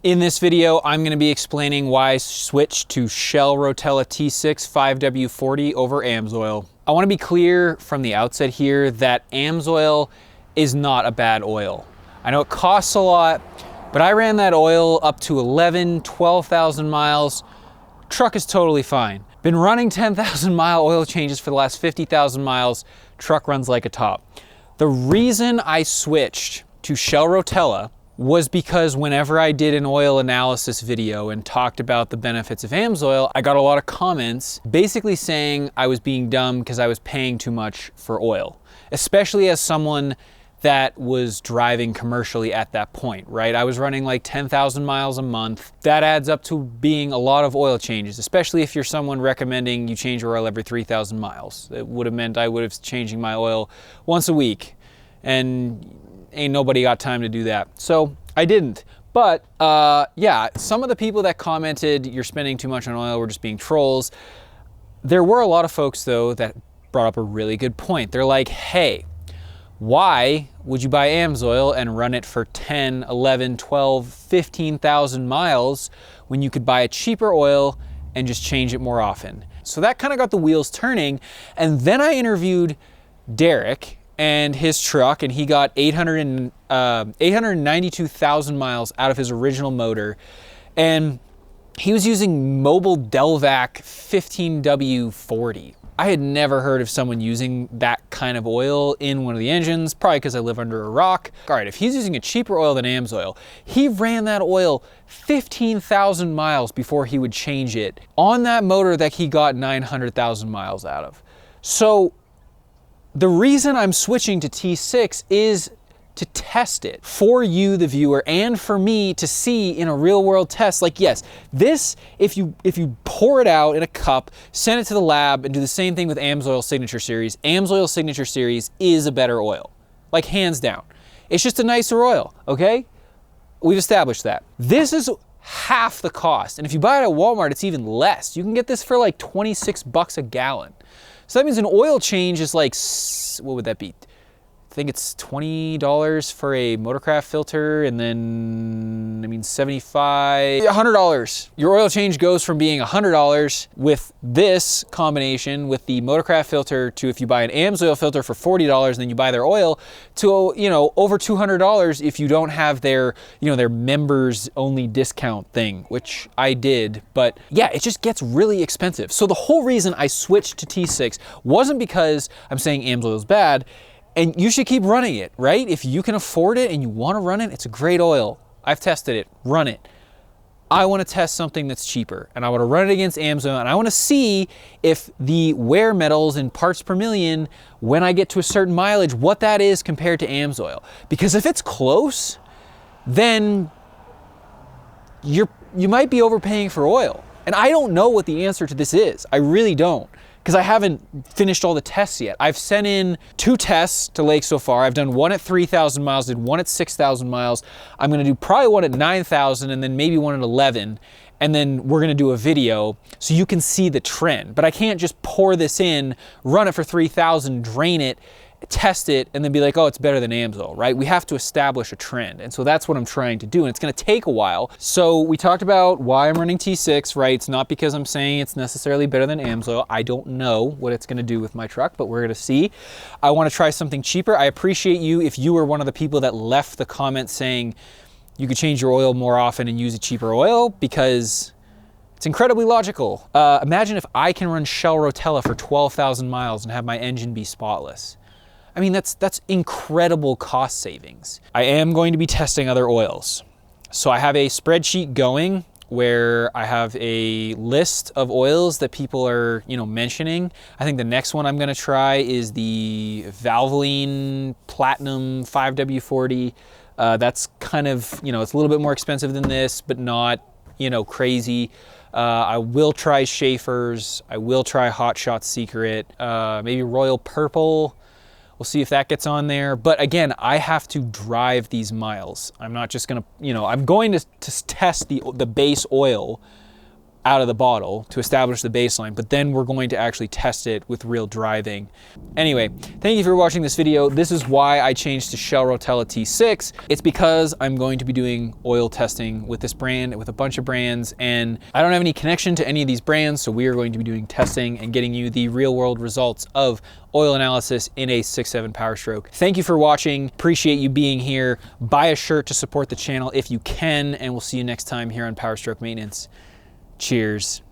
In this video, I'm going to be explaining why I switched to Shell Rotella T6 5W40 over Amsoil. I want to be clear from the outset here that Amsoil is not a bad oil. I know it costs a lot, but I ran that oil up to 12,000 miles. Truck is totally fine. Been running 10,000 mile oil changes for the last 50,000 miles. Truck runs like a top. The reason I switched to Shell Rotella was because whenever I did an oil analysis video and talked about the benefits of Amsoil, I got a lot of comments basically saying I was being dumb because I was paying too much for oil, especially as someone that was driving commercially at that point, right? I was running like 10,000 miles a month. That adds up to being a lot of oil changes, especially if you're someone recommending you change your oil every 3,000 miles. It would have meant I would have changing my oil once a week, and ain't nobody got time to do that. So I didn't. But yeah, some of the people that commented you're spending too much on oil were just being trolls. There were a lot of folks though that brought up a really good point. They're like, hey, why would you buy Amsoil and run it for 10, 11, 12, 15,000 miles when you could buy a cheaper oil and just change it more often? So that kind of got the wheels turning. And then I interviewed Derek and his truck, and he got 892,000 miles out of his original motor. And he was using Mobil Delvac 15W40. I had never heard of someone using that kind of oil in one of the engines, probably because I live under a rock. All right, if he's using a cheaper oil than Amsoil, he ran that oil 15,000 miles before he would change it on that motor that he got 900,000 miles out of. So the reason I'm switching to T6 is to test it for you, the viewer, and for me to see in a real world test. Like, yes, this, if you pour it out in a cup, send it to the lab and do the same thing with Amsoil Signature Series, Amsoil Signature Series is a better oil, like hands down. It's just a nicer oil, okay? We've established that. This is half the cost. And if you buy it at Walmart, it's even less. You can get this for like 26 bucks a gallon. So that means an oil change is like, what would that be? I think it's $20 for a motorcraft filter, and then, I mean, $75, $100. Your oil change goes from being $100 with this combination with the motorcraft filter to, if you buy an Amsoil filter for $40 and then you buy their oil, to, you know, over $200 if you don't have their, you know, their members only discount thing, which I did. But yeah, it just gets really expensive. So the whole reason I switched to T6 wasn't because I'm saying Amsoil is bad. And you should keep running it, right? If you can afford it and you want to run it, it's a great oil. I've tested it, run it. I want to test something that's cheaper, and I want to run it against Amsoil, and I want to see if the wear metals in parts per million, when I get to a certain mileage, what that is compared to Amsoil. Because if it's close, then you might be overpaying for oil. And I don't know what the answer to this is. I really don't, because I haven't finished all the tests yet. I've sent in 2 tests to Lake so far. I've done one at 3,000 miles, did one at 6,000 miles. I'm gonna do probably one at 9,000 and then maybe one at 11. And then we're gonna do a video so you can see the trend. But I can't just pour this in, run it for 3,000, drain it, test it, and then be like, oh, it's better than Amsoil, right? We have to establish a trend. And so that's what I'm trying to do. And it's gonna take a while. So we talked about why I'm running T6, right? It's not because I'm saying it's necessarily better than Amsoil. I don't know what it's gonna do with my truck, but we're gonna see. I wanna try something cheaper. I appreciate you if you were one of the people that left the comment saying you could change your oil more often and use a cheaper oil, because it's incredibly logical. Imagine if I can run Shell Rotella for 12,000 miles and have my engine be spotless. I mean, that's incredible cost savings. I am going to be testing other oils. So I have a spreadsheet going where I have a list of oils that people are, you know, mentioning. I think the next one I'm gonna try is the Valvoline Platinum 5W40. That's kind of, you know, it's a little bit more expensive than this, but not, you know, crazy. I will try Schaefer's. I will try Hot Shot Secret, maybe Royal Purple. We'll see if that gets on there. But again, I have to drive these miles. I'm not just gonna, you know, I'm going to test the base oil out of the bottle to establish the baseline, but then we're going to actually test it with real driving. Anyway, thank you for watching this video. This is why I changed to Shell Rotella T6. It's because I'm going to be doing oil testing with this brand, with a bunch of brands, and I don't have any connection to any of these brands, so we are going to be doing testing and getting you the real world results of oil analysis in a 6.7 PowerStroke. Thank you for watching. Appreciate you being here. Buy a shirt to support the channel if you can, and we'll see you next time here on PowerStroke Maintenance. Cheers.